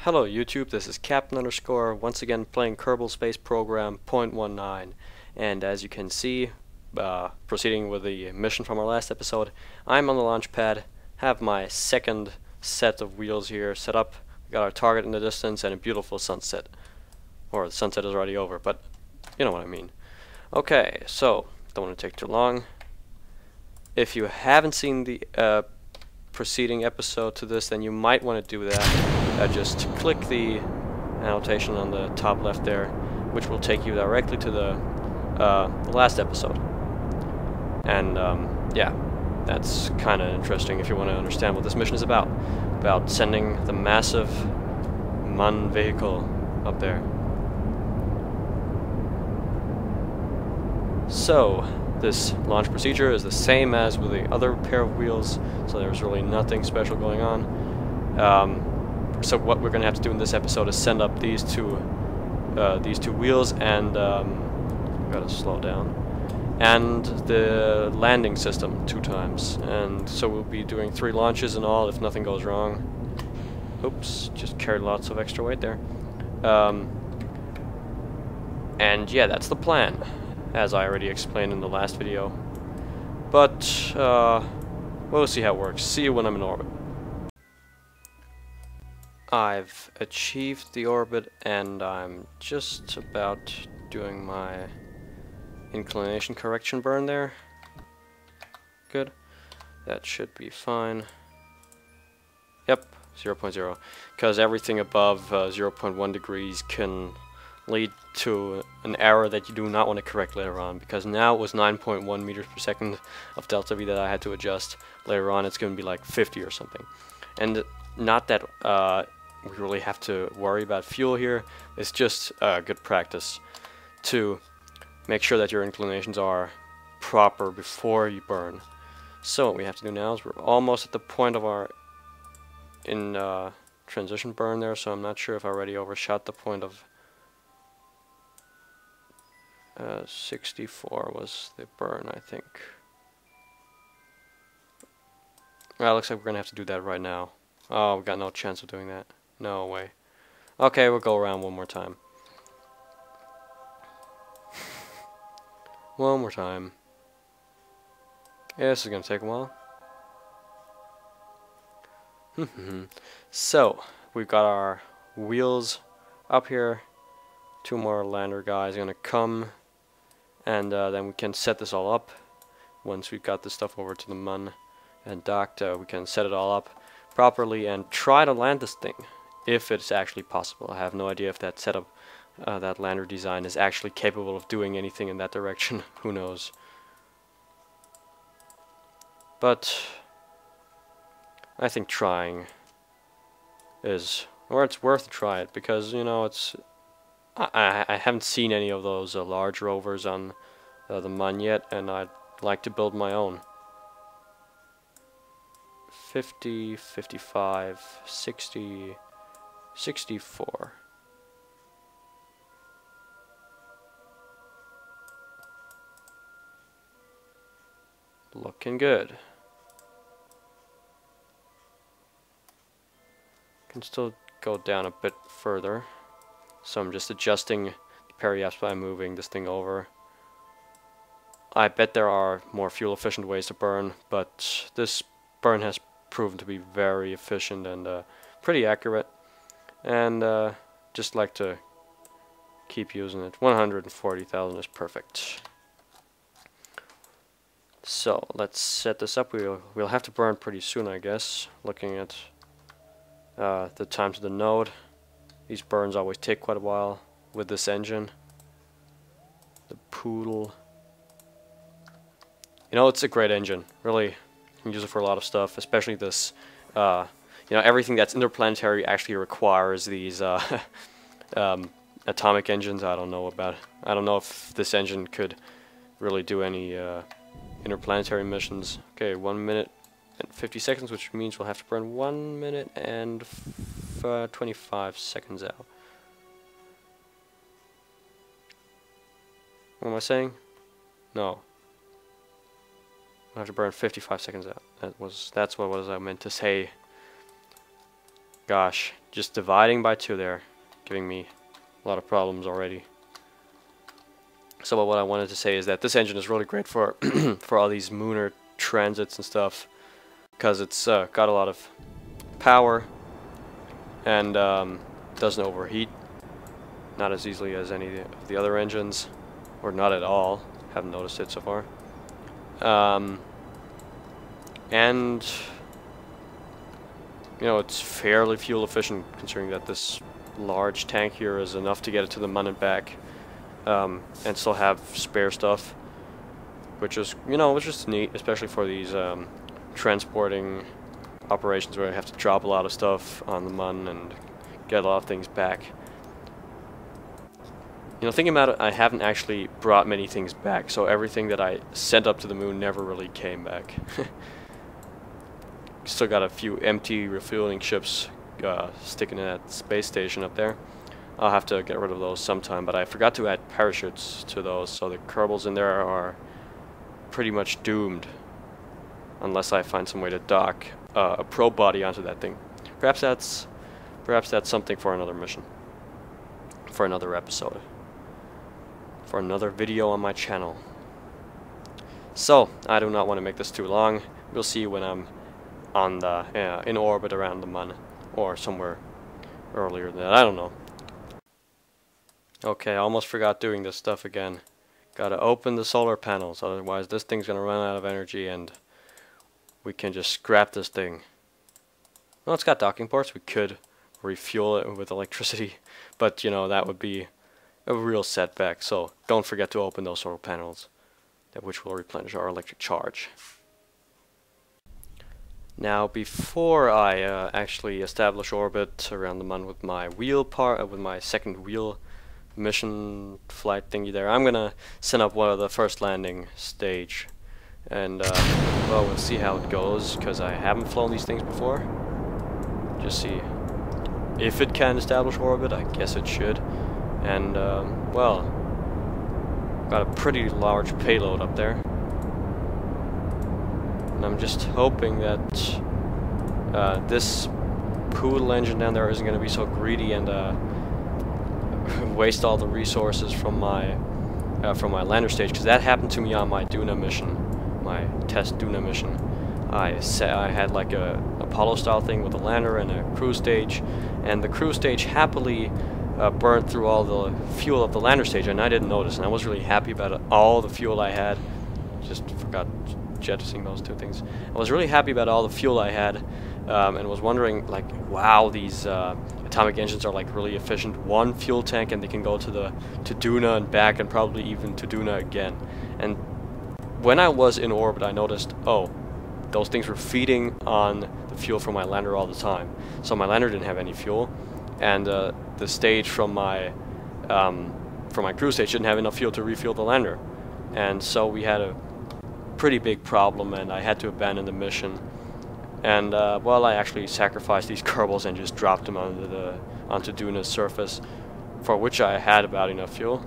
Hello YouTube, this is Captain _ once again playing Kerbal Space Program .19, and as you can see, proceeding with the mission from our last episode, I'm on the launch pad, have my second set of wheels here set up, we got our target in the distance and a beautiful sunset. Or the sunset is already over, but you know what I mean. Okay, so, don't want to take too long. If you haven't seen the preceding episode to this, then you might want to do that. Just click the annotation on the top left there, which will take you directly to the last episode. And yeah, that's kind of interesting if you want to understand what this mission is about sending the massive MMV vehicle up there. So this launch procedure is the same as with the other pair of wheels, so there's really nothing special going on. So what we're going to have to do in this episode is send up these two wheels and gotta slow down, and the landing system 2 times. And so we'll be doing 3 launches in all if nothing goes wrong. Oops, just carried lots of extra weight there. And yeah, that's the plan, as I already explained in the last video. But we'll see how it works. See you when I'm in orbit. I've achieved the orbit and I'm just about doing my inclination correction burn there. Good. That should be fine. Yep, 0.0. Because everything above 0.1 degrees can lead to an error that you do not want to correct later on, because now it was 9.1 meters per second of delta V that I had to adjust. Later on it's going to be like 50 or something. And not that we really have to worry about fuel here, it's just good practice to make sure that your inclinations are proper before you burn. So what we have to do now is we're almost at the point of our transition burn there, so I'm not sure if I already overshot the point of 64 was the burn, I think. Well, looks like we're gonna have to do that right now. Oh, we got no chance of doing that. No way. Okay, we'll go around one more time. One more time. Yeah, this is gonna take a while. So, we've got our wheels up here. 2 more lander guys are gonna come, and then we can set this all up. Once we've got this stuff over to the MUN and docked, we can set it all up properly and try to land this thing, if it's actually possible. I have no idea if that setup, that lander design is actually capable of doing anything in that direction. Who knows? But I think trying is, or it's worth to try it, because you know it's. I haven't seen any of those large rovers on the MUN yet, and I'd like to build my own. 50, 55, 60, 64. Looking good. Can still go down a bit further. So I'm just adjusting the periaps by moving this thing over. I bet there are more fuel efficient ways to burn, but this burn has proven to be very efficient and pretty accurate. And just like to keep using it. 140,000 is perfect. So let's set this up. We'll have to burn pretty soon, I guess, looking at the time to the node. These burns always take quite a while with this engine. The Poodle. You know, it's a great engine. Really, you can use it for a lot of stuff, especially this. You know, everything that's interplanetary actually requires these atomic engines. I don't know if this engine could really do any interplanetary missions. Okay, 1 minute and 50 seconds, which means we'll have to burn 1 minute and 25 seconds out. What am I saying? No. We'll have to burn 55 seconds out. That's what I meant to say. Gosh, just dividing by 2 there, giving me a lot of problems already. So what I wanted to say is that this engine is really great for for all these munar transits and stuff, because it's got a lot of power and doesn't overheat, not as easily as any of the other engines, or not at all. Haven't noticed it so far. And you know, it's fairly fuel efficient, considering that this large tank here is enough to get it to the Mun and back, and still have spare stuff, which is, you know, which is neat, especially for these transporting operations where I have to drop a lot of stuff on the Mun and get a lot of things back. You know, thinking about it, I haven't actually brought many things back, so everything that I sent up to the moon never really came back. Still got a few empty refueling ships sticking in that space station up there. I'll have to get rid of those sometime, but I forgot to add parachutes to those, so the Kerbals in there are pretty much doomed unless I find some way to dock a probe body onto that thing. Perhaps that's something for another mission, for another episode, for another video on my channel. So I do not want to make this too long. We'll see you when I'm on the in orbit around the Mun, or somewhere earlier than that. I don't know. Okay, I almost forgot doing this stuff again. Gotta open the solar panels, otherwise this thing's gonna run out of energy and we can just scrap this thing. Well, it's got docking ports. We could refuel it with electricity, but you know, that would be a real setback. So don't forget to open those solar panels, which will replenish our electric charge. Now, before I actually establish orbit around the Mun with my with my second wheel mission flight thingy there, I'm gonna send up one of the first landing stage, and well, we'll see how it goes, because I haven't flown these things before. Just see if it can establish orbit. I guess it should. And well, got a pretty large payload up there, and I'm just hoping that this poodle engine down there isn't going to be so greedy and waste all the resources from my lander stage, because that happened to me on my Duna mission, my test Duna mission. I had like a Apollo style thing with a lander and a cruise stage, and the cruise stage happily burned through all the fuel of the lander stage, and I didn't notice, and I was really happy about it. All the fuel I had, just forgot jettisoning those 2 things. I was really happy about all the fuel I had, and was wondering, like, wow, these atomic engines are like really efficient. 1 fuel tank and they can go to Duna and back, and probably even to Duna again. And when I was in orbit, I noticed, oh, those things were feeding on the fuel from my lander all the time. So my lander didn't have any fuel, and the stage from my cruise stage didn't have enough fuel to refuel the lander, and so we had a pretty big problem, and I had to abandon the mission. And well, I actually sacrificed these Kerbals and just dropped them onto Duna's surface, for which I had about enough fuel.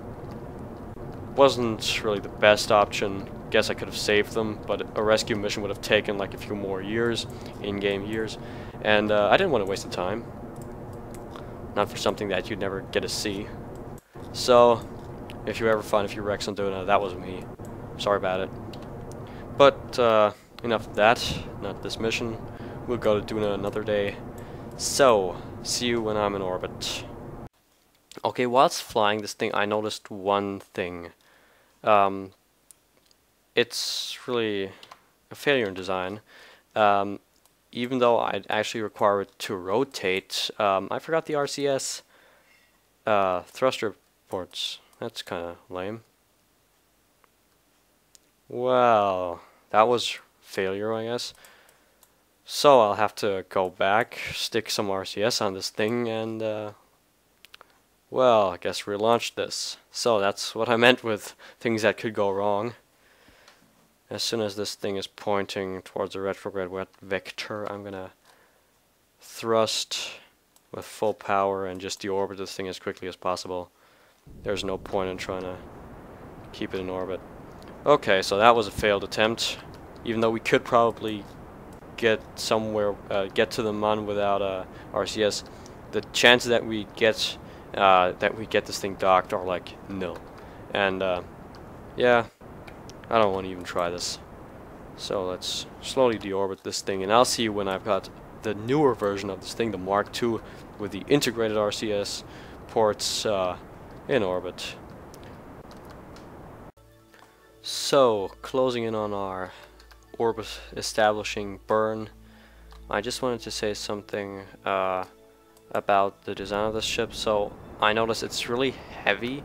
Wasn't really the best option. Guess I could have saved them, but a rescue mission would have taken like a few more years, in-game years, and I didn't want to waste the time. Not for something that you'd never get to see. So, if you ever find a few wrecks on Duna, that was me. Sorry about it. But enough of that. Not this mission. We'll go to Duna another day. So, see you when I'm in orbit. Okay, whilst flying this thing, I noticed one thing. It's really a failure in design. Even though I'd actually require it to rotate, I forgot the RCS thruster ports. That's kind of lame. Well, that was failure, I guess. So I'll have to go back, stick some RCS on this thing, and well, I guess relaunch this. So that's what I meant with things that could go wrong. As soon as this thing is pointing towards the retrograde vector, I'm gonna thrust with full power and just deorbit this thing as quickly as possible. There's no point in trying to keep it in orbit. Okay, so that was a failed attempt, even though we could probably get somewhere, get to the Mun without RCS, the chances that we get this thing docked are like nil. And yeah, I don't want to even try this. So let's slowly deorbit this thing, and I'll see you when I've got the newer version of this thing, the Mark II, with the integrated RCS ports in orbit. So, closing in on our orbit establishing burn, I just wanted to say something about the design of this ship. So, I noticed it's really heavy,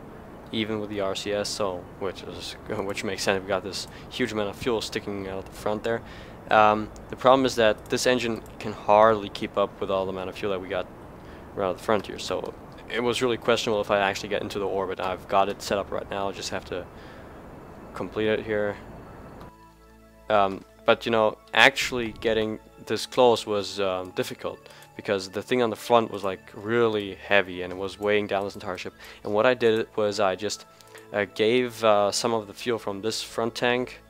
even with the RCS, so which makes sense. We've got this huge amount of fuel sticking out the front there. The problem is that this engine can hardly keep up with all the amount of fuel that we got right out the front here, so it was really questionable if I actually get into the orbit. I've got it set up right now, I just have to complete it here. But you know, actually getting this close was difficult, because the thing on the front was like really heavy and it was weighing down this entire ship. And what I did was I just gave some of the fuel from this front tank,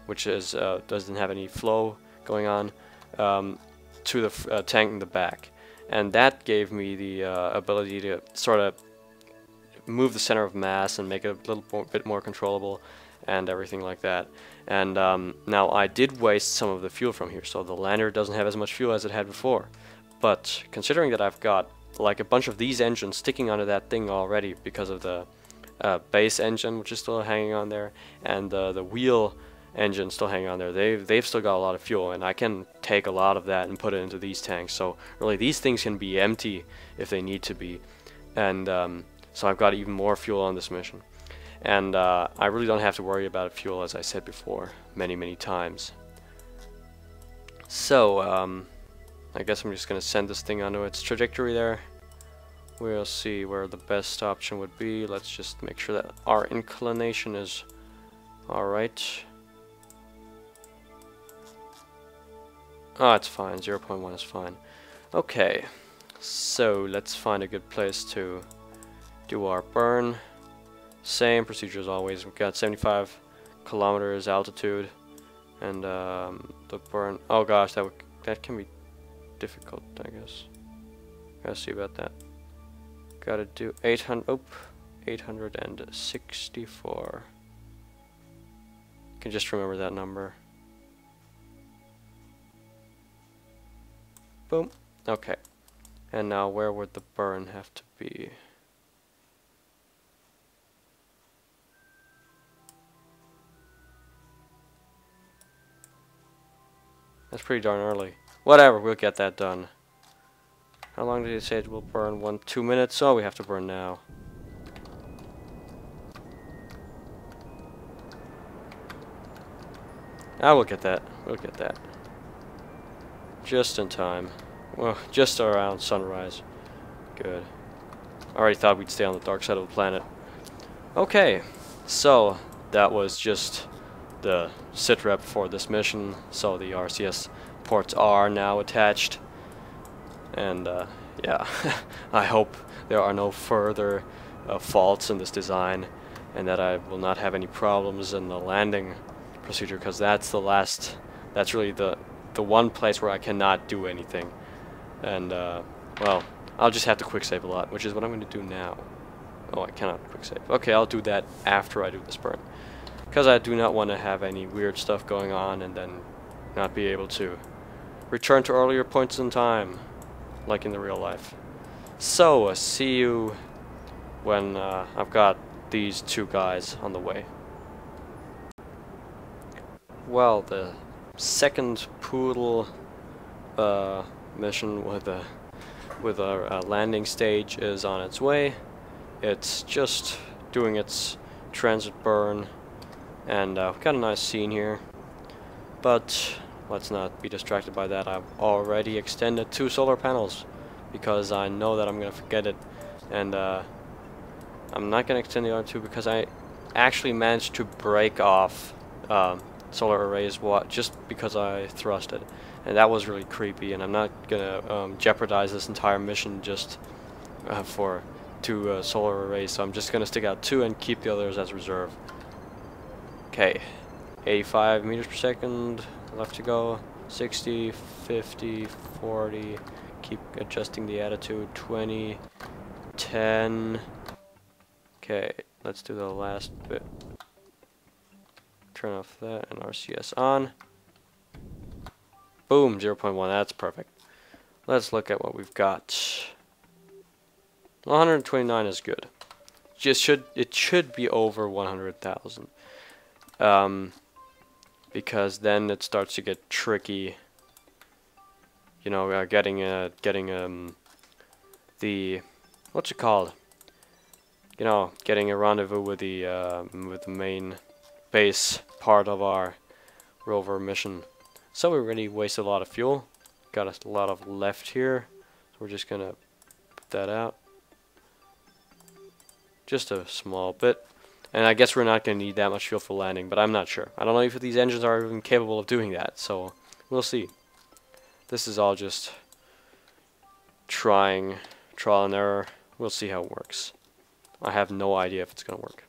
which is doesn't have any flow going on, to the tank in the back, and that gave me the ability to sort of move the center of mass and make it a little bit more controllable and everything like that. And now I did waste some of the fuel from here, so the lander doesn't have as much fuel as it had before. But considering that I've got like a bunch of these engines sticking onto that thing already because of the base engine, which is still hanging on there, and the wheel engine still hanging on there, they've still got a lot of fuel, and I can take a lot of that and put it into these tanks. So really these things can be empty if they need to be, and so I've got even more fuel on this mission. And I really don't have to worry about fuel, as I said before many times. So I guess I'm just gonna send this thing onto its trajectory there. We'll see where the best option would be. Let's just make sure that our inclination is alright. Oh, it's fine. 0.1 is fine. Okay, so let's find a good place to do our burn. Same procedure as always. We've got 75 kilometers altitude, and the burn. Oh gosh, that can be difficult, I guess. Gotta see about that. Gotta do 864. You can just remember that number. Boom. Okay. And now where would the burn have to be? That's pretty darn early. Whatever, we'll get that done. How long did he say it will burn? 2 minutes? Oh, we have to burn now. Ah, we'll get that. We'll get that. Just in time. Well, just around sunrise. Good. I already thought we'd stay on the dark side of the planet. Okay, so that was just the sitrep for this mission. So the RCS ports are now attached. And yeah, I hope there are no further faults in this design, and that I will not have any problems in the landing procedure, because that's really the one place where I cannot do anything. And well, I'll just have to quick save a lot, which is what I'm going to do now. Oh, I cannot quick save. Okay, I'll do that after I do this burn, because I do not want to have any weird stuff going on and then not be able to return to earlier points in time, like in the real life. So, see you when I've got these two guys on the way. Well, the second Poodle mission with our landing stage is on its way. It's just doing its transit burn, and we've got a nice scene here, but let's not be distracted by that. I've already extended 2 solar panels because I know that I'm going to forget it, and I'm not going to extend the other 2 because I actually managed to break off solar arrays just because I thrusted, and that was really creepy, and I'm not going to jeopardize this entire mission just for 2 solar arrays, so I'm just going to stick out 2 and keep the others as reserve. Okay, 85 meters per second left to go. 60, 50, 40, keep adjusting the attitude, 20, 10. Okay, let's do the last bit. Turn off that and RCS on. Boom, 0.1, that's perfect. Let's look at what we've got. 129 is good. It should be over 100,000. Because then it starts to get tricky. You know, getting the what's it called? You know, getting a rendezvous with the main base part of our rover mission. So we already wasted a lot of fuel. Got a lot of left here. So we're just gonna put that out. Just a small bit. And I guess we're not going to need that much fuel for landing, but I'm not sure. I don't know if these engines are even capable of doing that, so we'll see. This is all just trial and error. We'll see how it works. I have no idea if it's going to work.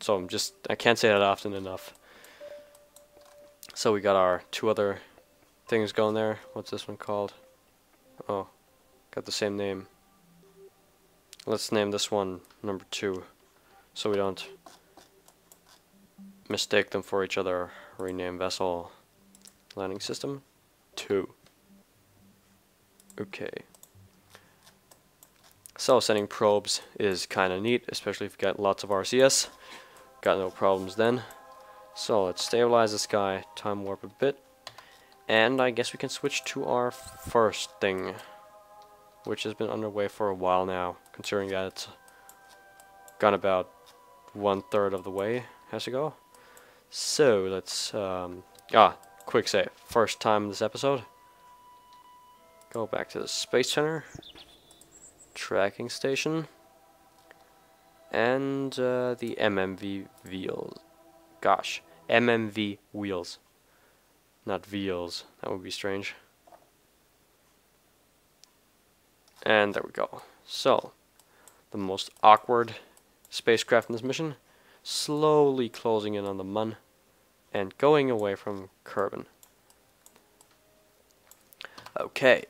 So I can't say that often enough. So we got our two other things going there. What's this one called? Oh, got the same name. Let's name this one number 2, so we don't mistake them for each other. Rename vessel landing system 2. Okay. So sending probes is kind of neat, especially if you've got lots of RCS. Got no problems then. So let's stabilize this guy, time warp a bit, and I guess we can switch to our first thing, which has been underway for a while now, considering that it's gone about 1/3 of the way, has to go. So let's, quick save. First time in this episode. Go back to the Space Center, tracking station, and the MMV wheels. Gosh, MMV wheels. Not wheels, that would be strange. And there we go. So, the most awkward spacecraft in this mission, slowly closing in on the Mun and going away from Kerbin. Okay.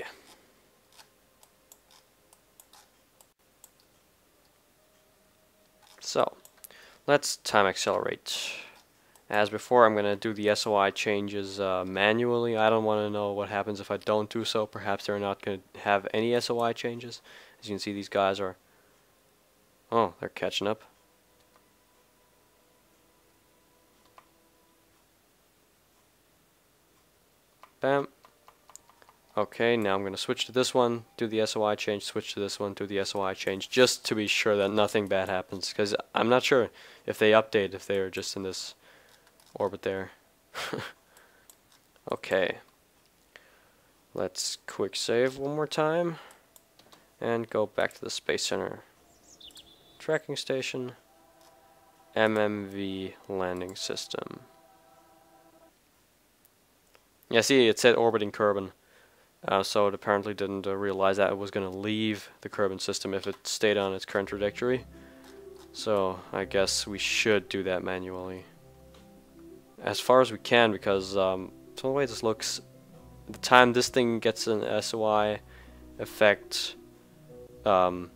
So, let's time accelerate. As before, I'm going to do the SOI changes manually. I don't want to know what happens if I don't do so. Perhaps they're not going to have any SOI changes. As you can see, these guys are... Oh, they're catching up. Bam. Okay, now I'm going to switch to this one, do the SOI change, switch to this one, do the SOI change, just to be sure that nothing bad happens. Because I'm not sure if they update, if they're just in this orbit there. Okay. Let's quick save one more time. And go back to the Space Center. Tracking station. MMV landing system. Yeah, see, it said orbiting Kerbin. So it apparently didn't realize that it was going to leave the Kerbin system if it stayed on its current trajectory. So I guess we should do that manually. As far as we can, because so the way this looks, the time this thing gets an SOI effect, or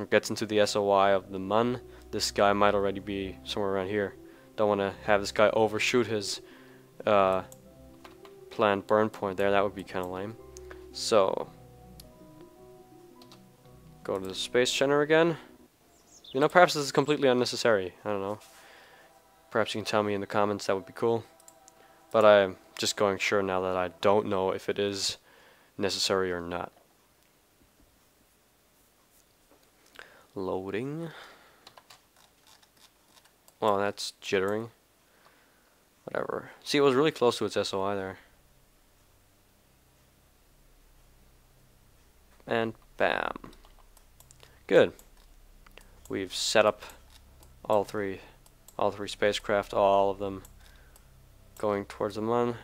gets into the SOI of the Mun, this guy might already be somewhere around here. Don't want to have this guy overshoot his planned burn point there. That would be kind of lame. So, go to the Space Center again. You know, perhaps this is completely unnecessary. I don't know. Perhaps you can tell me in the comments, that would be cool. But I'm just going sure now that I don't know if it is necessary or not. Loading. Well, that's jittering. Whatever. See, it was really close to its SOI there. And bam. Good. We've set up all three spacecraft, all of them going towards the Mun,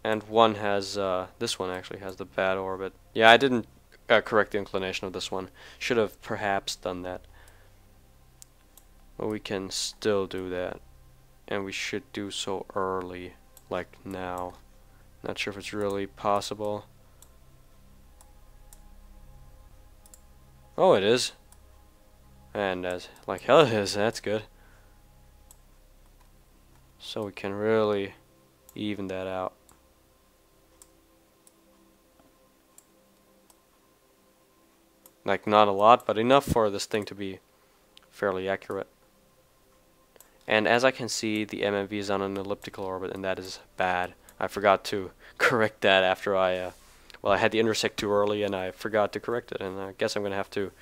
and one has this one actually has the bad orbit. Yeah, I didn't correct the inclination of this one. Should have perhaps done that, but we can still do that, and we should do so early, like now. Not sure if it's really possible. Oh, it is. And as like hell it is, that's good. So we can really even that out. Like not a lot, but enough for this thing to be fairly accurate. And as I can see, the MMV is on an elliptical orbit, and that is bad. I forgot to correct that after I had the intersect too early, and I forgot to correct it. And I guess I'm going to have to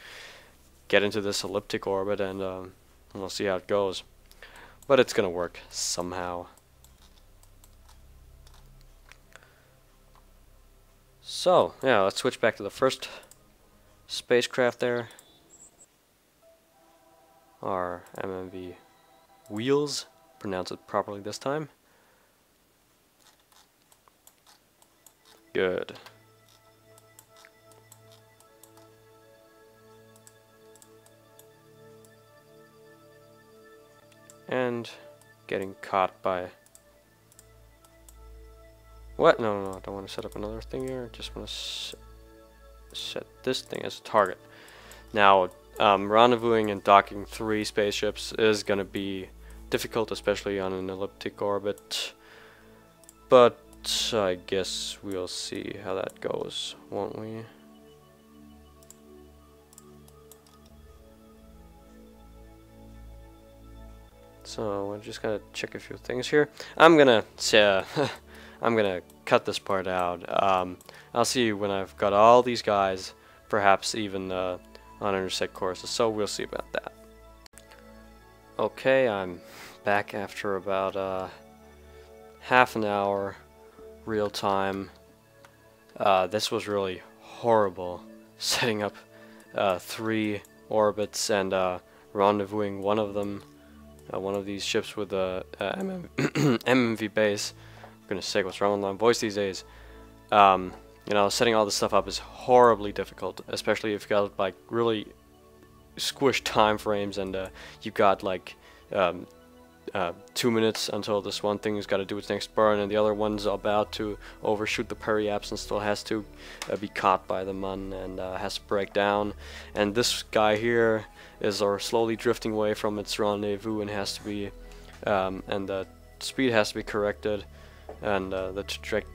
get into this elliptic orbit, and we'll see how it goes. But it's going to work somehow. So, yeah, let's switch back to the first spacecraft there. Our MMV wheels. Pronounce it properly this time. Good. And getting caught by... What? No, I don't want to set up another thing here. I just want to set this thing as a target. Now, rendezvousing and docking 3 spaceships is going to be difficult, especially on an elliptic orbit. But I guess we'll see how that goes, won't we? So we're just gonna check a few things here. I'm gonna I'm gonna cut this part out. I'll see you when I've got all these guys, perhaps even on intersect courses. So we'll see about that. Okay, I'm back after about half an hour real time. This was really horrible, setting up 3 orbits and rendezvousing one of them. One of these ships with a MMV base. For goodness sake, what's wrong with my voice these days? You know, setting all this stuff up is horribly difficult, especially if you've got like really squished time frames and you've got like 2 minutes until this one thing has got to do its next burn, and the other one's about to overshoot the periaps and still has to be caught by the mun and has to break down. And this guy here is slowly drifting away from its rendezvous and has to be, and the speed has to be corrected, and the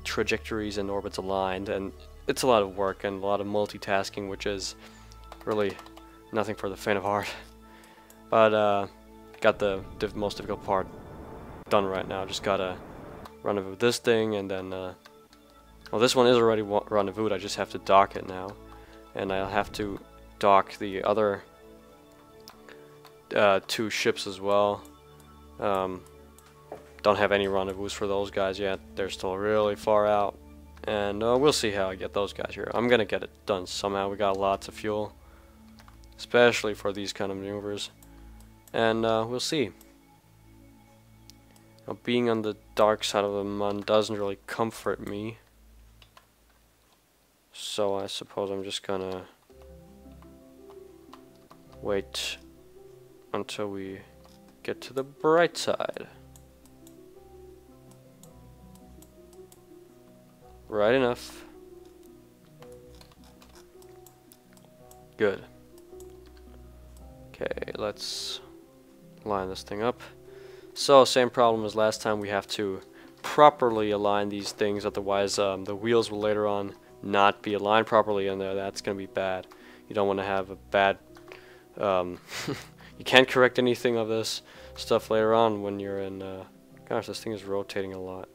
trajectories and orbits aligned, and it's a lot of work and a lot of multitasking, which is really nothing for the faint of heart. But got the most difficult part done right now. Just gotta rendezvous this thing, and then well, this one is already rendezvoused. I just have to dock it now, and I'll have to dock the other 2 ships as well. Don't have any rendezvous for those guys yet. They're still really far out, and we'll see how I get those guys here. I'm gonna get it done somehow. We got lots of fuel, especially for these kind of maneuvers, and we'll see. Now, being on the dark side of the mun doesn't really comfort me, so I suppose I'm just gonna wait until we get to the bright side. Right enough. Good. Okay, let's line this thing up. So, same problem as last time. We have to properly align these things, otherwise the wheels will later on not be aligned properly, and that's going to be bad. You don't want to have a bad... you can't correct anything of this stuff later on when you're in... gosh, this thing is rotating a lot.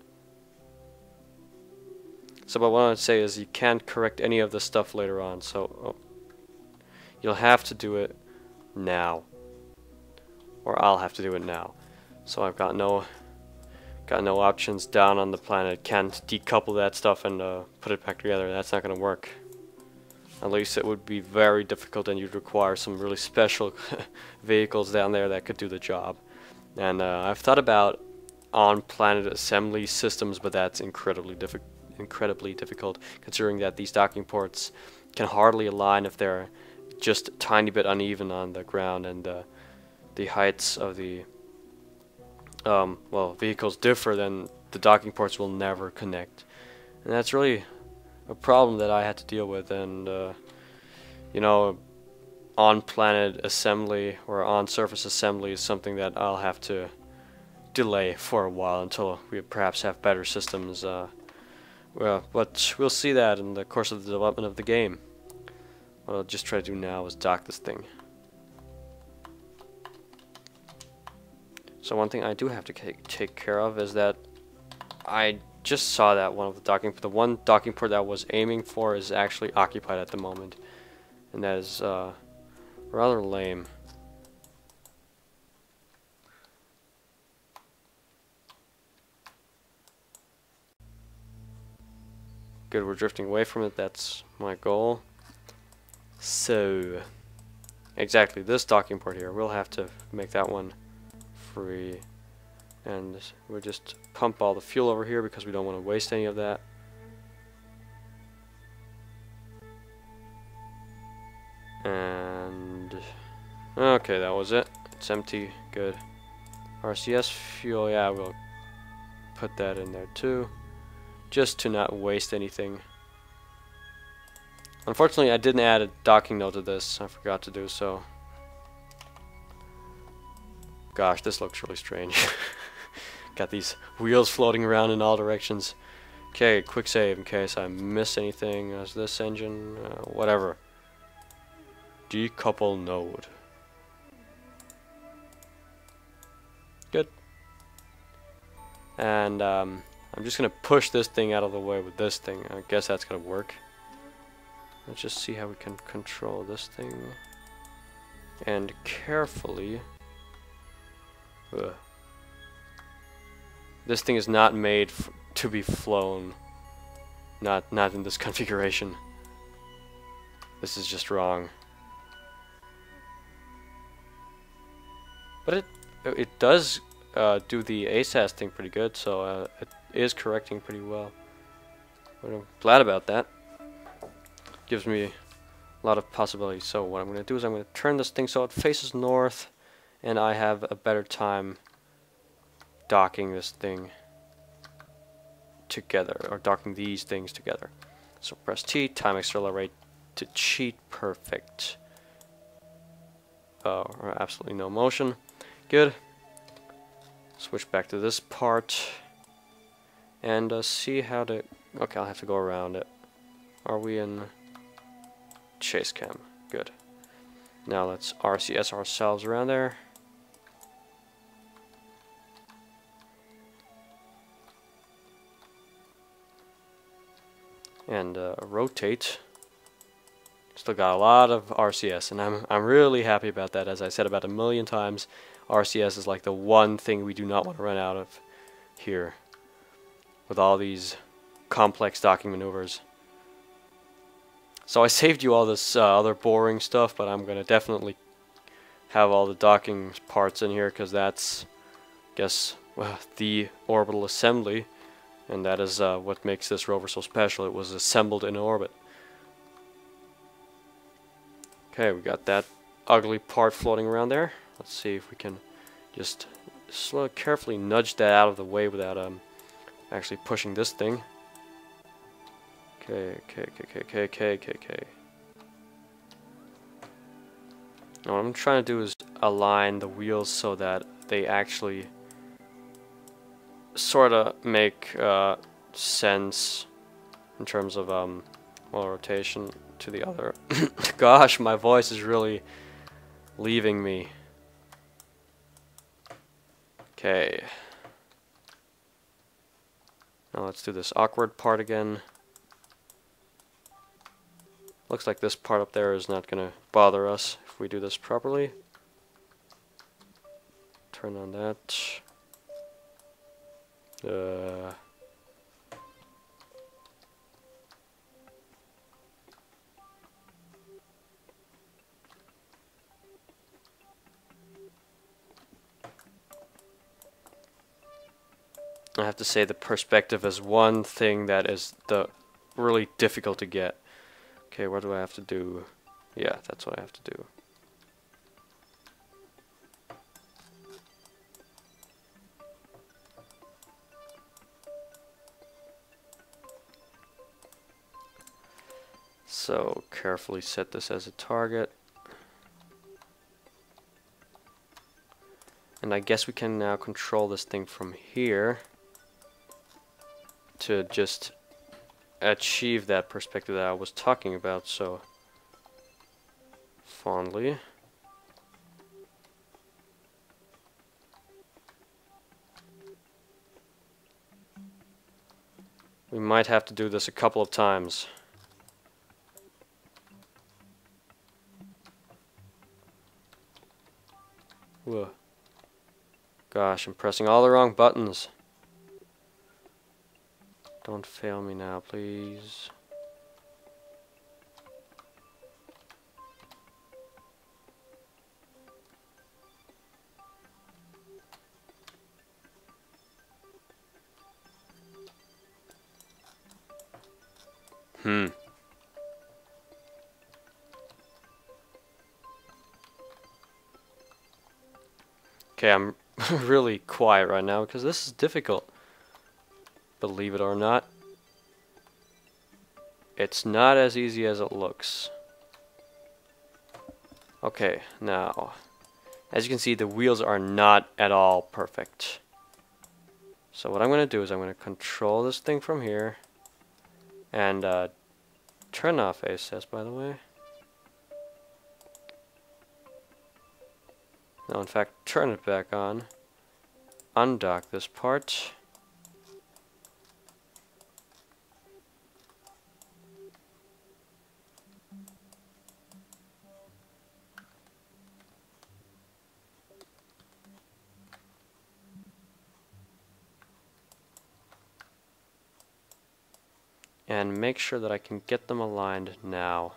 So what I want to say is you can't correct any of this stuff later on, so you'll have to do it now. Or I'll have to do it now. So I've got no options down on the planet. Can't decouple that stuff and put it back together. That's not going to work. At least it would be very difficult, and you'd require some really special vehicles down there that could do the job. And I've thought about on-planet assembly systems, but that's incredibly difficult, considering that these docking ports can hardly align if they're just a tiny bit uneven on the ground, and the heights of the vehicles differ, then the docking ports will never connect. And that's really a problem that I had to deal with, and you know, on-planet assembly or on-surface assembly is something that I'll have to delay for a while until we perhaps have better systems. Well, but we'll see that in the course of the development of the game. What I'll just try to do now is dock this thing. So one thing I do have to take care of is that I just saw that the one docking port that I was aiming for is actually occupied at the moment, and that is rather lame. Good, we're drifting away from it. That's my goal. So, exactly, this docking port here, we'll have to make that one free. And we'll just pump all the fuel over here because we don't want to waste any of that. And, okay, that was it. It's empty. Good. RCS fuel, yeah, we'll put that in there too, just to not waste anything. Unfortunately, I didn't add a docking node to this. I forgot to do so. Gosh, this looks really strange. Got these wheels floating around in all directions. Okay, quick save in case I miss anything. Is this engine? Whatever. Decouple node. Good. And I'm just gonna push this thing out of the way with this thing. I guess that's gonna work. Let's just see how we can control this thing. And carefully. Ugh. This thing is not made to be flown. Not in this configuration. This is just wrong. But it does do the ASAS thing pretty good, so it is correcting pretty well. But I'm glad about that. Gives me a lot of possibilities. So what I'm going to do is I'm going to turn this thing so it faces north, and I have a better time docking this thing together, or docking these things together. So press T, time accelerate to cheat, perfect. Or absolutely no motion. Good. Switch back to this part and see how to. Okay, I'll have to go around it. Are we in chase cam? Good. Now let's RCS ourselves around there. And rotate. Still got a lot of RCS, and I'm really happy about that. As I said about 1,000,000 times, RCS is like the one thing we do not want to run out of here with all these complex docking maneuvers. So I saved you all this other boring stuff, but I'm gonna definitely have all the docking parts in here because that's, I guess, the orbital assembly, and that is what makes this rover so special. It was assembled in orbit. Okay, we got that ugly part floating around there. Let's see if we can just carefully nudge that out of the way without actually pushing this thing. Okay. Now what I'm trying to do is align the wheels so that they actually sort of make sense in terms of well, rotation to the other. Gosh, my voice is really leaving me. Okay. Now let's do this awkward part again. Looks like this part up there is not going to bother us if we do this properly. Turn on that. I have to say the perspective is one thing that is really difficult to get. Okay, what do I have to do? Yeah, that's what I have to do. So carefully set this as a target. And I guess we can now control this thing from here to just achieve that perspective that I was talking about so fondly. We might have to do this a couple of times. Whoa. Gosh, I'm pressing all the wrong buttons. Don't fail me now, please. Okay, I'm really quiet right now because this is difficult. Believe it or not. It's not as easy as it looks. Okay, now, as you can see, the wheels are not at all perfect. So what I'm going to do is I'm going to control this thing from here. And turn off ASS, by the way. No, in fact, turn it back on. Undock this part. And make sure that I can get them aligned now.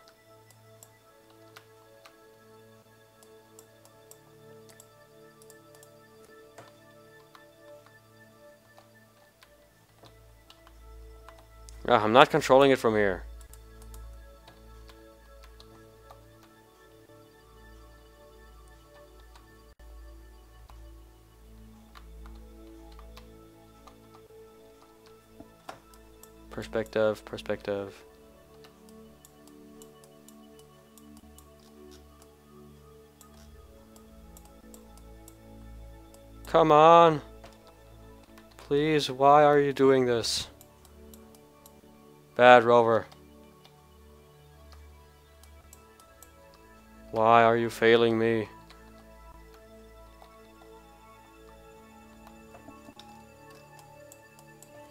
I'm not controlling it from here. Perspective, perspective. Come on. Please, why are you doing this? Bad Rover. Why are you failing me?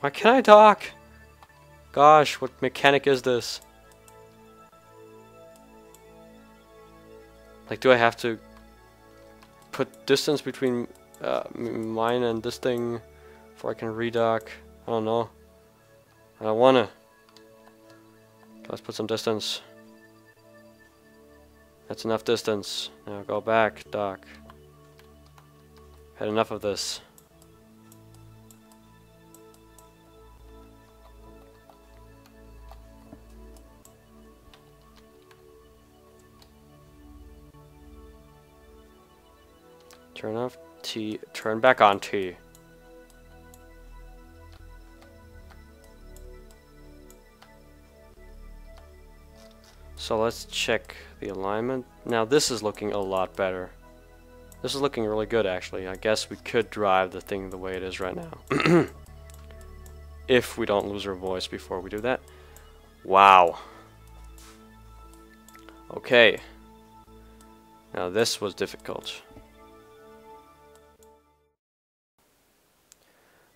Why can't I dock? Gosh, what mechanic is this? Like, do I have to put distance between mine and this thing before I can redock? I don't know. I don't wanna. Let's put some distance. That's enough distance. Now go back, dock. Had enough of this. Turn off T, turn back on T. So let's check the alignment. Now this is looking a lot better. This is looking really good actually. I guess we could drive the thing the way it is right now. If we don't lose our voice before we do that. Wow. Okay. Now this was difficult.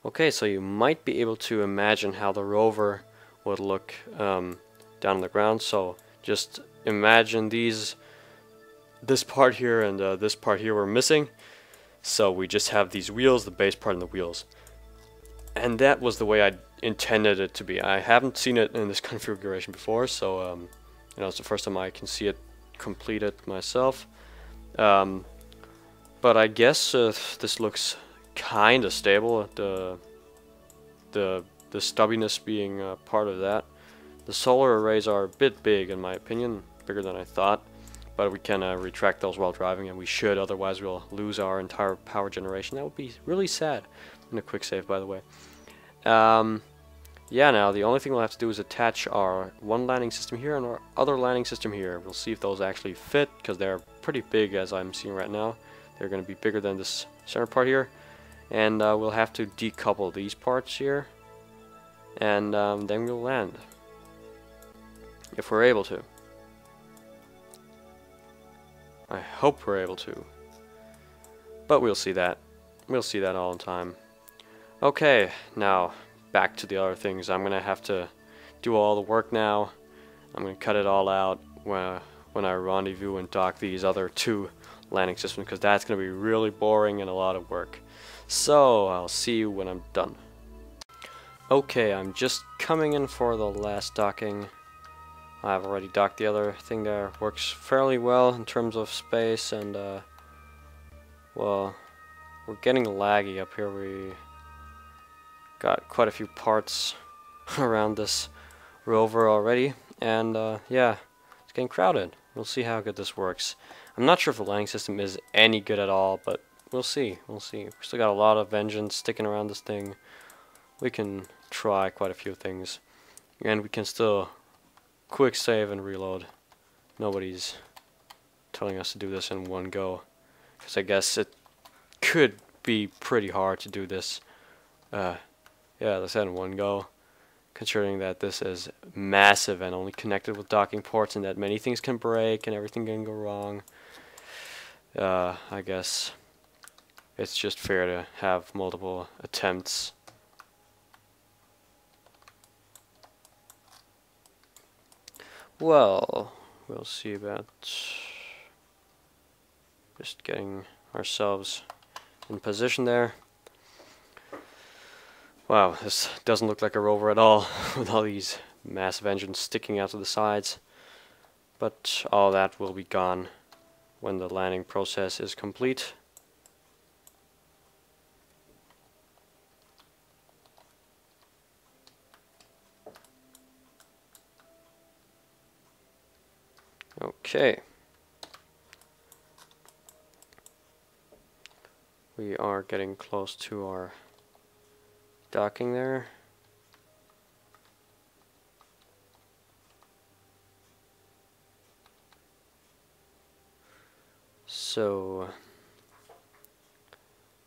Okay, so you might be able to imagine how the rover would look down on the ground. So just imagine this part here and this part here were missing. So we just have these wheels, the base part and the wheels. And that was the way I intended it to be. I haven't seen it in this configuration before, so you know, it's the first time I can see it completed myself. But I guess this looks kind of stable. The stubbiness being part of that. The solar arrays are a bit big, in my opinion, bigger than I thought. But we can retract those while driving, and we should. Otherwise, we'll lose our entire power generation. That would be really sad. In a quick save, by the way. yeah, now the only thing we'll have to do is attach our one landing system here and our other landing system here. We'll see if those actually fit, because they're pretty big as I'm seeing right now. They're going to be bigger than this center part here. And we'll have to decouple these parts here. And then we'll land. If we're able to. I hope we're able to. But we'll see that. We'll see that all in time. Okay, now back to the other things. I'm gonna have to do all the work now. I'm gonna cut it all out when I rendezvous and dock these other two landing systems, because that's gonna be really boring and a lot of work. So I'll see you when I'm done. Okay, I'm just coming in for the last docking. I've already docked the other thing there. Works fairly well in terms of space, and well, we're getting laggy up here. We got quite a few parts around this rover already, and yeah, it's getting crowded. We'll see how good this works. I'm not sure if the landing system is any good at all, but we'll see. We'll see. We still got a lot of engines sticking around this thing. We can try quite a few things, and we can still quick save and reload. Nobody's telling us to do this in one go, because I guess it could be pretty hard to do this. Yeah, as I said, in one go, considering that this is massive and only connected with docking ports, and that many things can break and everything can go wrong. I guess it's just fair to have multiple attempts. Well, we'll see about just getting ourselves in position there. Wow, this doesn't look like a rover at all, with all these massive engines sticking out to the sides. But all that will be gone when the landing process is complete. Okay. We are getting close to our docking there. So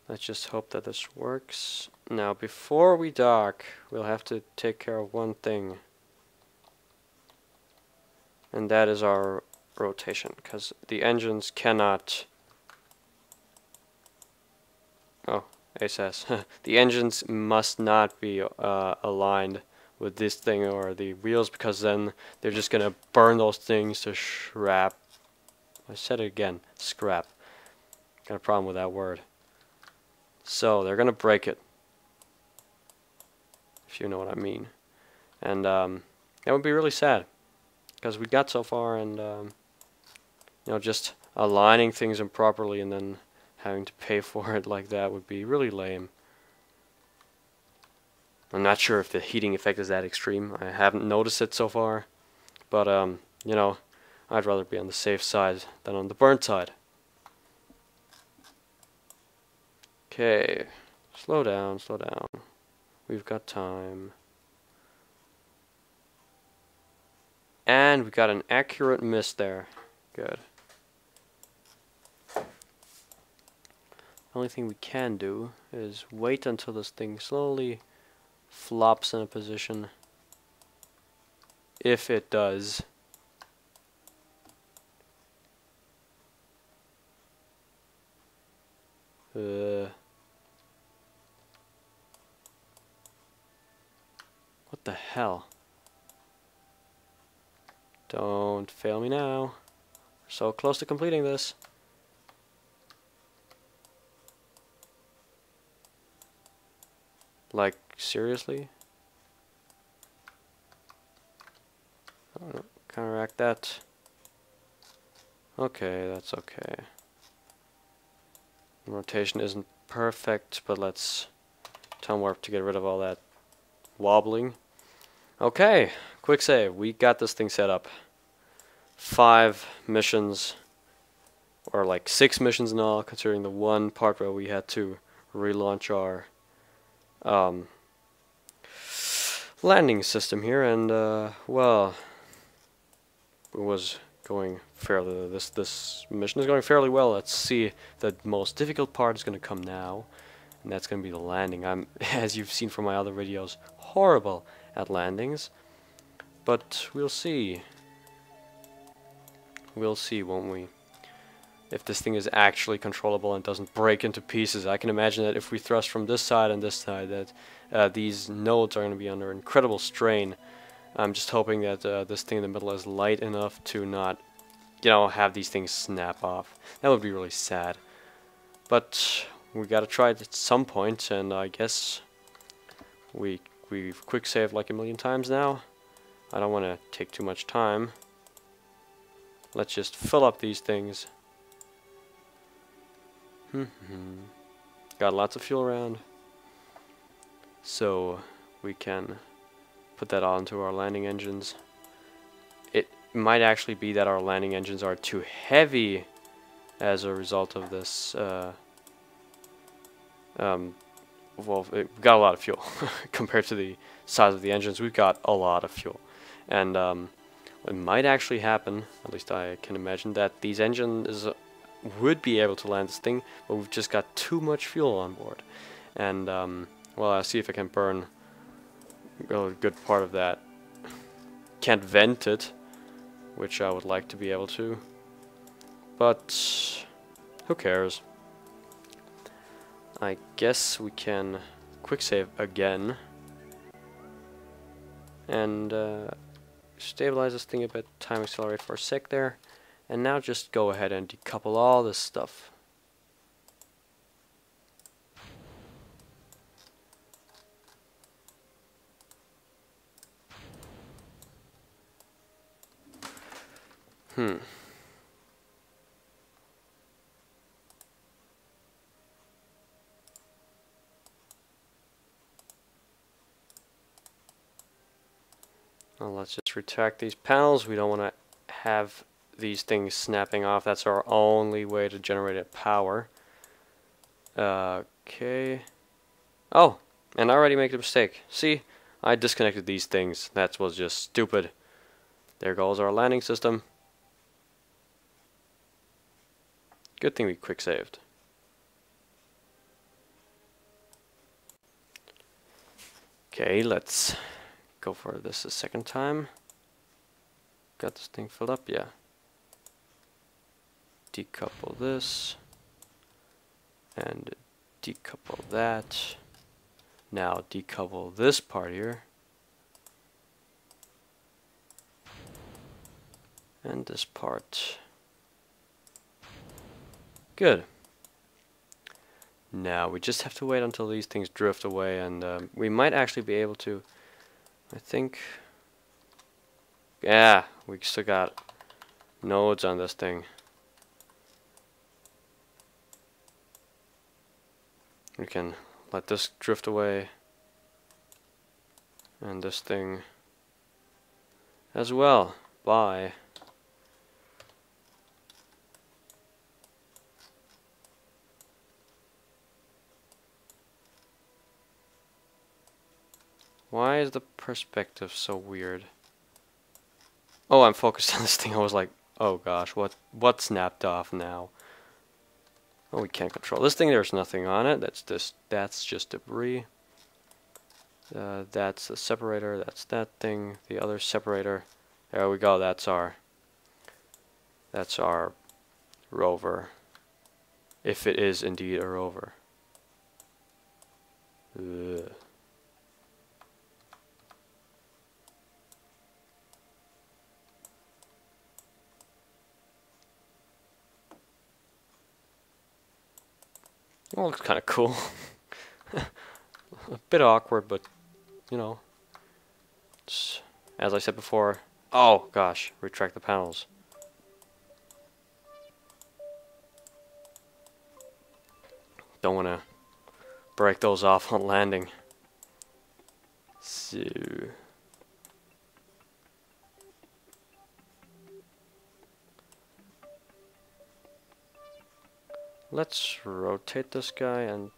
let's just hope that this works. Now, before we dock, we'll have to take care of one thing, and that is our rotation, because the engines cannot... Oh, ASS. The engines must not be aligned with this thing or the wheels, because then they're just gonna burn those things to scrap. I said it again, scrap. Got a problem with that word. So they're gonna break it, if you know what I mean. And that would be really sad, because we got so far, and you know, just aligning things improperly and then having to pay for it like that would be really lame. I'm not sure if the heating effect is that extreme. I haven't noticed it so far, but you know, I'd rather be on the safe side than on the burnt side. Okay, slow down, slow down. We've got time. And we got an accurate miss there. Good. The only thing we can do is wait until this thing slowly flops in a position. If it does. What the hell? Don't fail me now. We're so close to completing this. Like, seriously? Oh, counteract that. Okay, that's okay. Rotation isn't perfect, but let's time warp to get rid of all that wobbling. Okay, quick save. We got this thing set up. 5 missions, or like 6 missions in all, considering the one part where we had to relaunch our landing system here, and well, it was going fairly. This mission is going fairly well. Let's see. The most difficult part is going to come now, and that's going to be the landing. I'm, as you've seen from my other videos, horrible at landings, but we'll see. We'll see, won't we? If this thing is actually controllable and doesn't break into pieces. I can imagine that if we thrust from this side and this side, that these nodes are going to be under incredible strain. I'm just hoping that this thing in the middle is light enough to not, you know, have these things snap off. That would be really sad. But we gotta try it at some point, and I guess we've quick saved like a million times now. I don't want to take too much time. Let's just fill up these things. Got lots of fuel around, so we can put that all into our landing engines. It might actually be that our landing engines are too heavy as a result of this. Well, we've got a lot of fuel compared to the size of the engines. We've got a lot of fuel, and it might actually happen, at least I can imagine, that these engines would be able to land this thing, but we've just got too much fuel on board. And well, I'll see if I can burn a good part of that. Can't vent it, which I would like to be able to, but who cares? I guess we can quick save again and stabilize this thing a bit, time accelerate for a sec there, and now just go ahead and decouple all this stuff. Well, let's just retract these panels. We don't want to have these things snapping off. That's our only way to generate power. Okay. Oh, and I already made a mistake. See, I disconnected these things. That was just stupid. There goes our landing system. Good thing we quick saved. Okay, let's go for this a second time. Got this thing filled up, yeah. Decouple this and decouple that. Now decouple this part here and this part. Good. Now we just have to wait until these things drift away, and we might actually be able to, I think. Yeah, we still got nodes on this thing. We can let this drift away, and this thing as well. Bye. Why is the perspective so weird? Oh, I'm focused on this thing. I was like, oh gosh, what snapped off now? Oh, we can't control this thing. There's nothing on it. That's just debris. That's the separator. That's that thing. The other separator. There we go. That's our rover. If it is indeed a rover. Ugh. Well, looks kind of cool. A bit awkward, but you know, it's, as I said before. Oh gosh, retract the panels. Don't want to break those off on landing. So let's rotate this guy and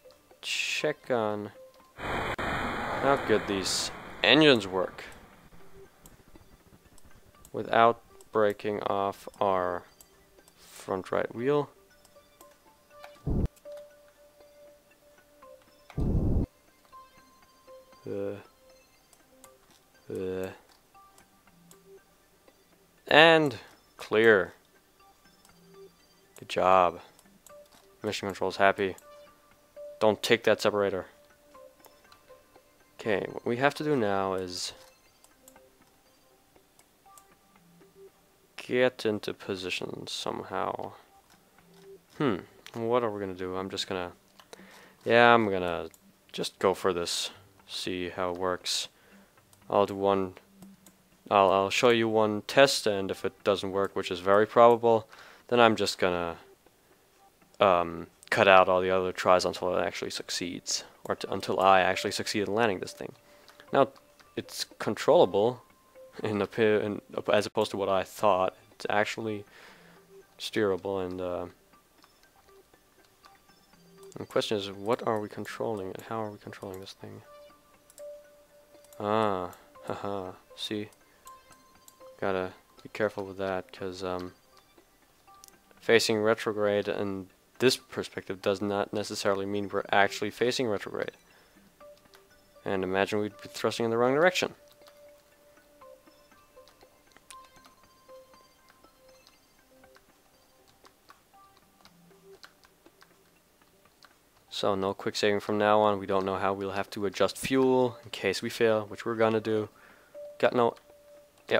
check on how good these engines work without breaking off our front right wheel. And clear. Good job. Mission control's happy. Don't take that separator. Okay, what we have to do now is get into position somehow. What are we gonna do? I'm gonna just go for this. See how it works. I'll show you one test, and if it doesn't work, which is very probable, then I'm just gonna cut out all the other tries until it actually succeeds, or until I actually succeed in landing this thing. Now, it's controllable as opposed to what I thought. It's actually steerable, and the question is, what are we controlling and how are we controlling this thing? See? Gotta be careful with that, because facing retrograde in this perspective does not necessarily mean we're actually facing retrograde. And imagine we'd be thrusting in the wrong direction. So no quick saving from now on. We don't know how we'll have to adjust fuel in case we fail, which we're gonna do.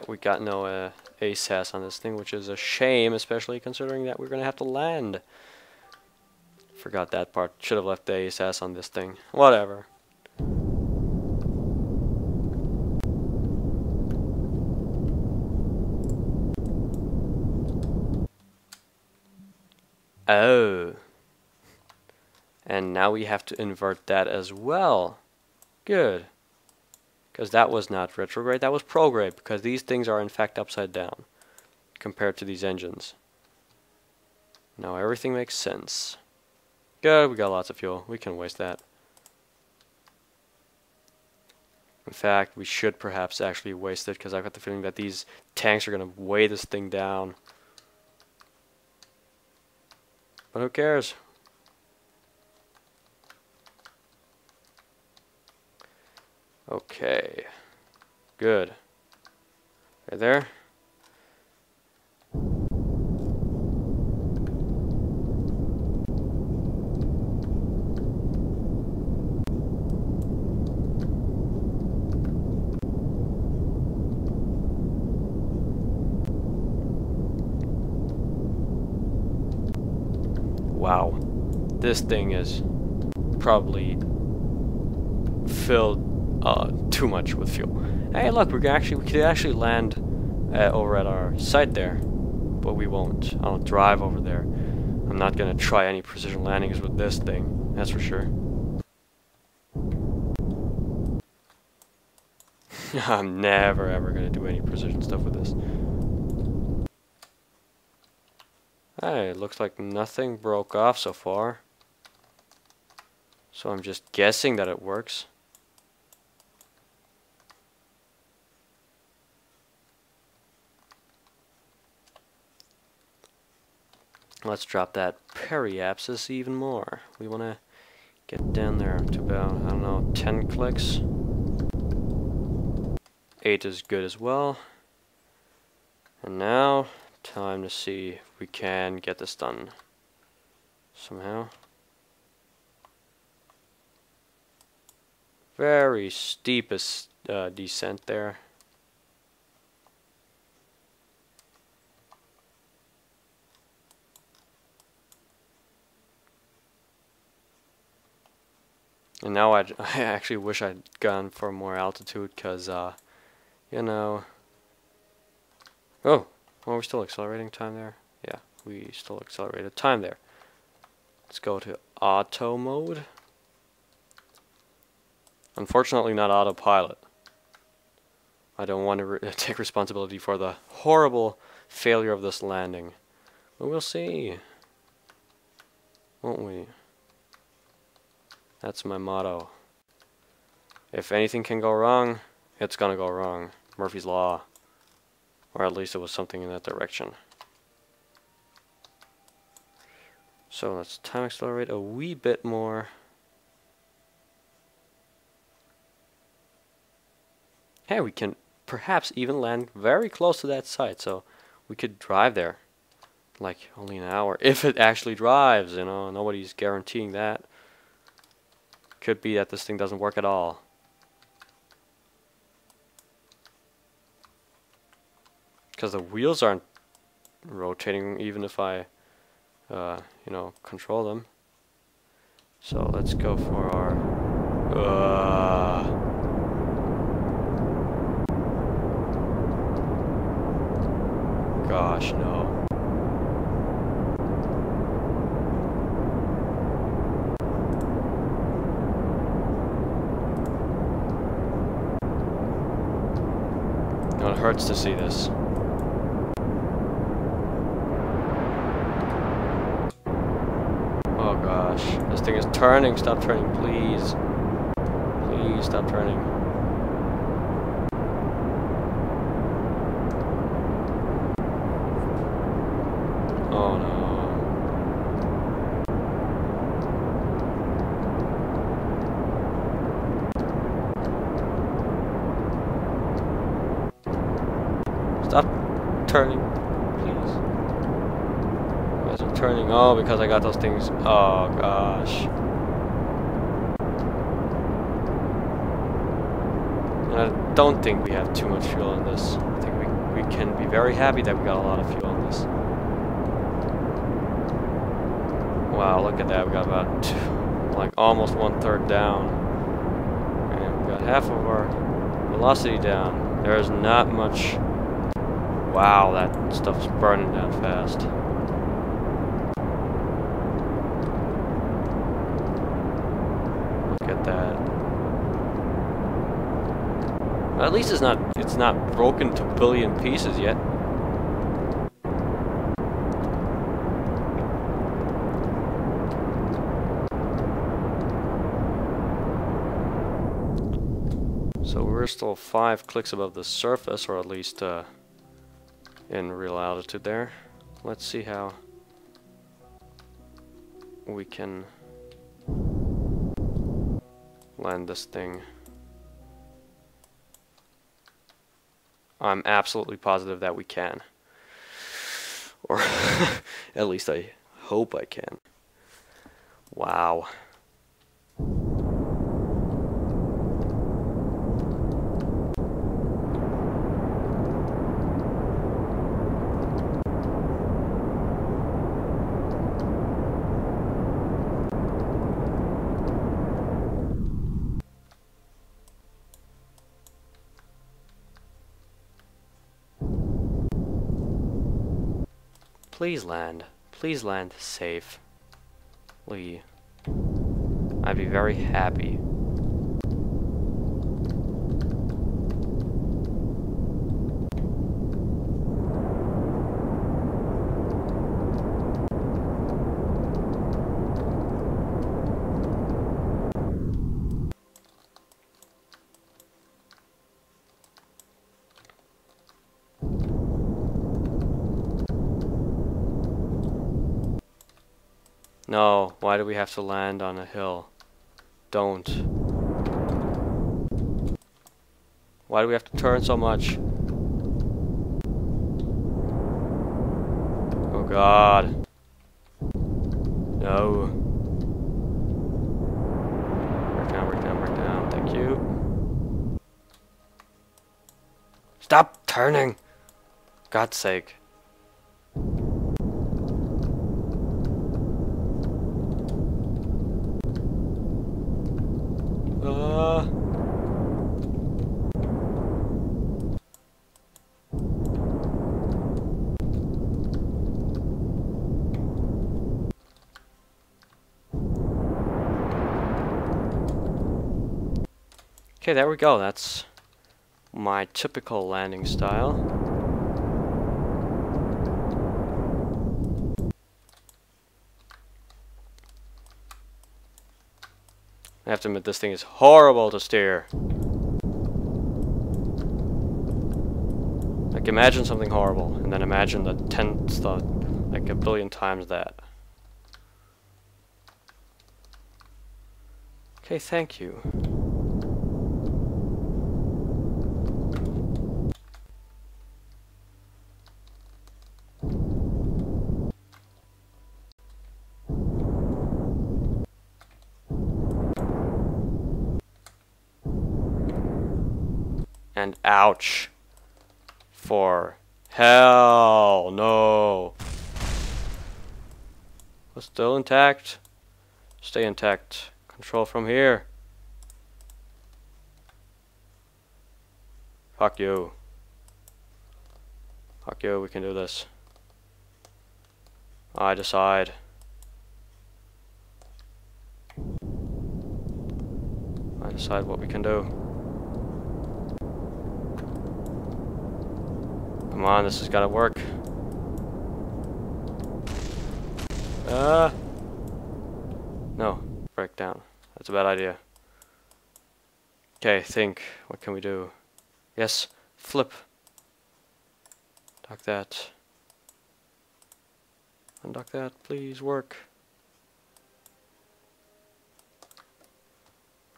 We got no ASAS on this thing, which is a shame, especially considering that we're gonna have to land. Forgot that part. Should have left the ASAS on this thing. Whatever. Oh. And now we have to invert that as well. Good. Because that was not retrograde, that was prograde, because these things are in fact upside down compared to these engines. Now everything makes sense. Good, we got lots of fuel. We can waste that. In fact, we should perhaps actually waste it, because I've got the feeling that these tanks are going to weigh this thing down. But who cares? Okay. Good. Right there. Wow. This thing is probably filled too much with fuel. Hey, look, we could actually land over at our site there, but we won't. I'll drive over there. I'm not gonna try any precision landings with this thing, that's for sure. I'm never ever gonna do any precision stuff with this. Hey, it looks like nothing broke off so far, so I'm just guessing that it works. Let's drop that periapsis even more. We want to get down there to about, I don't know, 10 clicks. 8 is good as well. And now, time to see if we can get this done somehow. Very steepest descent there. And now I actually wish I'd gone for more altitude, because, you know... Oh, are we still accelerating time there? Yeah, we still accelerated time there. Let's go to auto mode. Unfortunately not autopilot. I don't want to take responsibility for the horrible failure of this landing. But we'll see. Won't we? That's my motto. If anything can go wrong, it's gonna go wrong. Murphy's Law. Or at least it was something in that direction. So let's time accelerate a wee bit more. Hey, we can perhaps even land very close to that site, so we could drive there. Like only an hour, if it actually drives, you know, nobody's guaranteeing that. Could be that this thing doesn't work at all. Because the wheels aren't rotating even if I, you know, control them. So let's go for our... Gosh, no. No, it hurts to see this. Oh gosh, this thing is turning. Stop turning, please. Please stop turning. Oh no. Stop turning, please. Why is it turning? Oh, because I got those things. Oh gosh. And I don't think we have too much fuel in this. I think we can be very happy that we got a lot of fuel in this. Wow, look at that. We got about like almost 1/3 down. And we got half of our velocity down. There's not much. Wow, that stuff's burning down fast. Look at that. At least it's not broken to a billion pieces yet. So we're still 5 clicks above the surface, or at least in real altitude there. Let's see how we can land this thing. I'm absolutely positive that we can. Or at least I hope I can. Wow. Please land safely. I'd be very happy. No, why do we have to land on a hill? Don't. Why do we have to turn so much? Oh God. No. Break down, break down, break down. Thank you. Stop turning! God's sake. Okay, there we go. That's my typical landing style. I have to admit, this thing is horrible to steer. Like, imagine something horrible, and then imagine the 10th, like a billion times that. Okay, thank you. And ouch. For hell no. We're still intact. Stay intact. Control from here. Fuck you. Fuck you, we can do this. I decide. I decide what we can do. Come on, this has gotta work. No, break down. That's a bad idea. Okay, think. What can we do? Yes, flip. Dock that. Undock that, please work.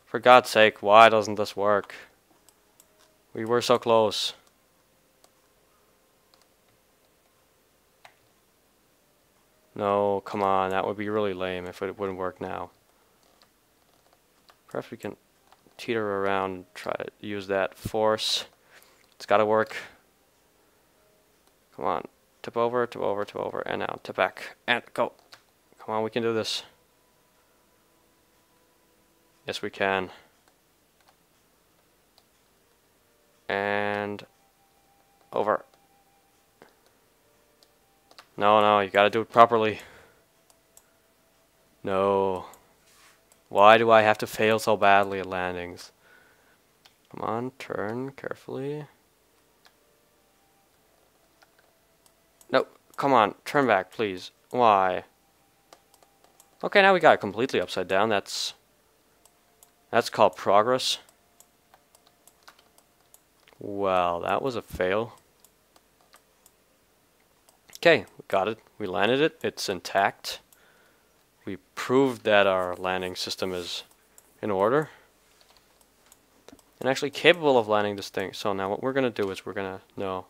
For God's sake, why doesn't this work? We were so close. No, come on, that would be really lame if it wouldn't work now. Perhaps we can teeter around, try to use that force. It's gotta work. Come on, tip over, tip over, tip over, and now tip back, and go. Come on, we can do this. Yes, we can. And over. No, no, you gotta do it properly. No. Why do I have to fail so badly at landings? Come on, turn carefully. No, come on, turn back, please. Why? Okay, now we got it completely upside down. That's called progress. Well, that was a fail. Okay, we got it. We landed it. It's intact. We proved that our landing system is in order and actually capable of landing this thing. So now what we're going to do is we're going to... No.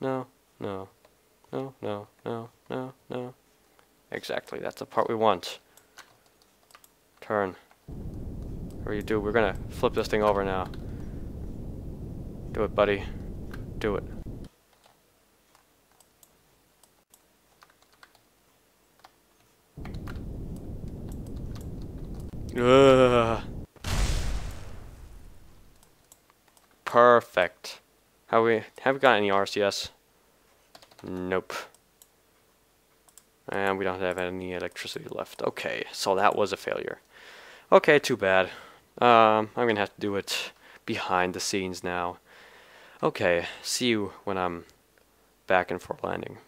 No. No. No. No. No. No. No. Exactly. That's the part we want. Turn. Whatever you do, we're going to flip this thing over now. Do it, buddy. Do it. Ugh. Perfect. Have we got any RCS? Nope. And we don't have any electricity left. Okay, so that was a failure. Okay, too bad. I'm gonna have to do it behind the scenes now. Okay, see you when I'm back in for landing.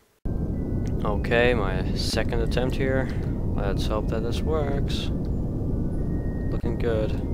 Okay, my second attempt here. Let's hope that this works. Looking good.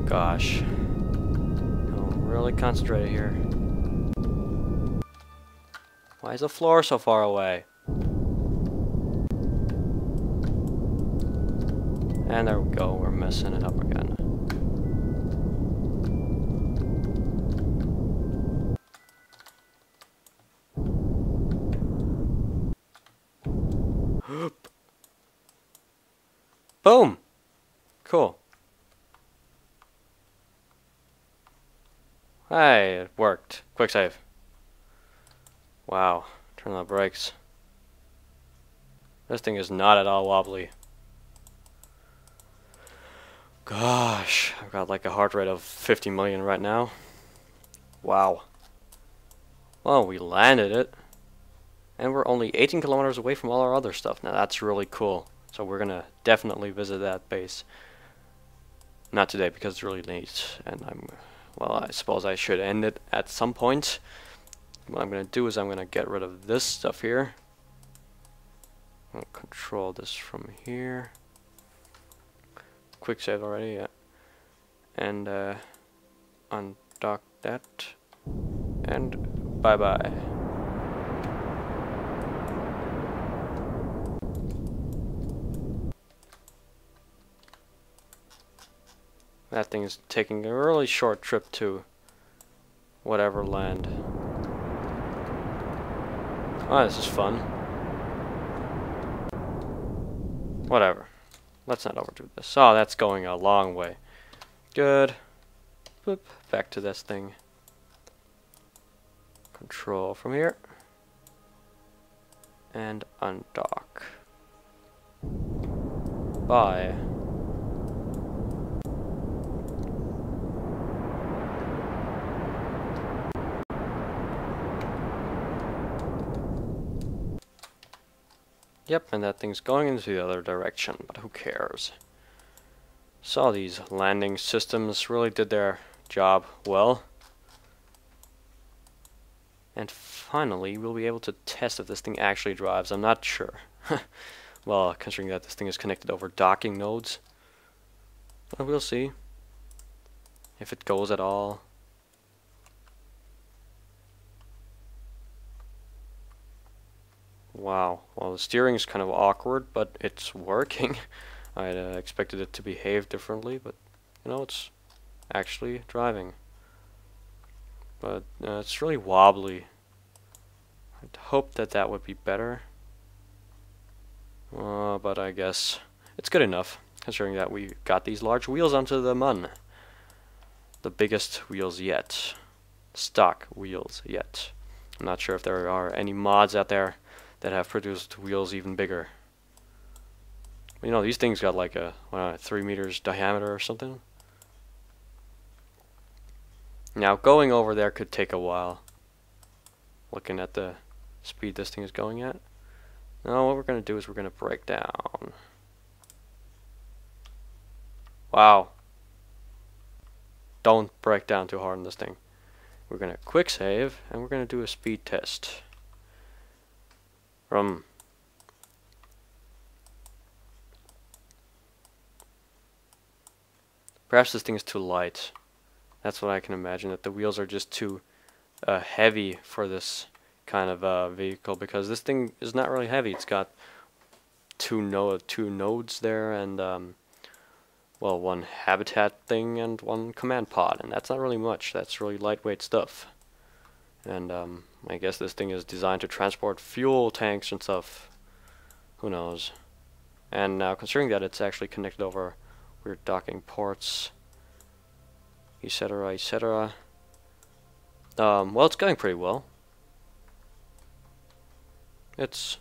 Gosh. I'm really concentrated here. Why is the floor so far away? And there we go, we're messing it up again. Boom! Cool. Hey, it worked. Quick save. Wow. Turn on the brakes. This thing is not at all wobbly. Gosh, I've got like a heart rate of 50 million right now. Wow. Well, we landed it. And we're only 18 kilometers away from all our other stuff. Now that's really cool. So we're gonna definitely visit that base. Not today because it's really late. And well, I suppose I should end it at some point. What I'm gonna do is I'm gonna get rid of this stuff here. I'll control this from here. Quick save already, yeah. And undock that. And bye-bye. That thing is taking a really short trip to whatever land. Oh, this is fun. Whatever. Let's not overdo this. Oh, that's going a long way. Good. Boop. Back to this thing. Control from here. And undock. Bye. Yep, and that thing's going into the other direction, but who cares? So these landing systems really did their job well. And finally, we'll be able to test if this thing actually drives. I'm not sure. Well, considering that this thing is connected over docking nodes. But we'll see. If it goes at all. Wow, well the steering is kind of awkward, but it's working. I expected it to behave differently, but you know, it's actually driving. But it's really wobbly. I'd hope that that would be better. But I guess it's good enough, considering that we got these large wheels onto the MUN. The biggest wheels yet. Stock wheels yet. I'm not sure if there are any mods out there that have produced wheels even bigger. You know, these things got like a 3 meters diameter or something. Now going over there could take a while. Looking at the speed this thing is going at. Now what we're going to do is we're going to break down. Wow. Don't break down too hard on this thing. We're going to quick save and we're going to do a speed test. Perhaps this thing is too light. That's what I can imagine, that the wheels are just too heavy for this kind of vehicle, because this thing is not really heavy. It's got two nodes there, and well, one habitat thing and one command pod, and that's not really much. That's really lightweight stuff. And I guess this thing is designed to transport fuel tanks and stuff. Who knows? And now, considering that it's actually connected over weird docking ports, etc., etc. Well, it's going pretty well. It's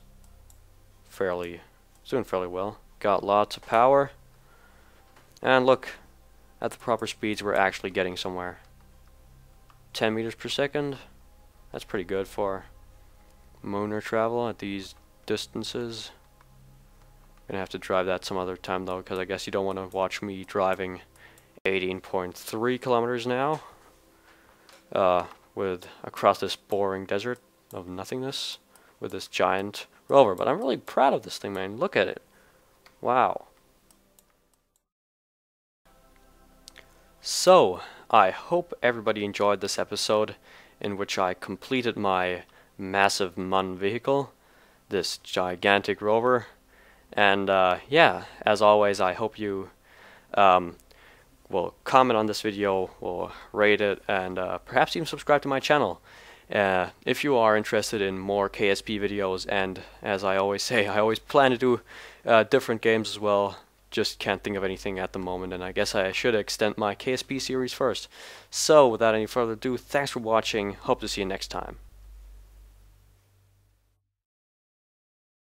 doing fairly well. Got lots of power. And look, at the proper speeds, we're actually getting somewhere. 10 meters per second. That's pretty good for munar travel at these distances. Gonna have to drive that some other time though, because I guess you don't want to watch me driving 18.3 kilometers now with across this boring desert of nothingness with this giant rover. But I'm really proud of this thing, man. Look at it. Wow. So, I hope everybody enjoyed this episode in which I completed my massive MUN vehicle, this gigantic rover. And yeah, as always, I hope you will comment on this video, will rate it, and perhaps even subscribe to my channel. If you are interested in more KSP videos, and as I always say, I always plan to do different games as well. Just can't think of anything at the moment, and I guess I should extend my KSP series first. So, without any further ado, thanks for watching. Hope to see you next time.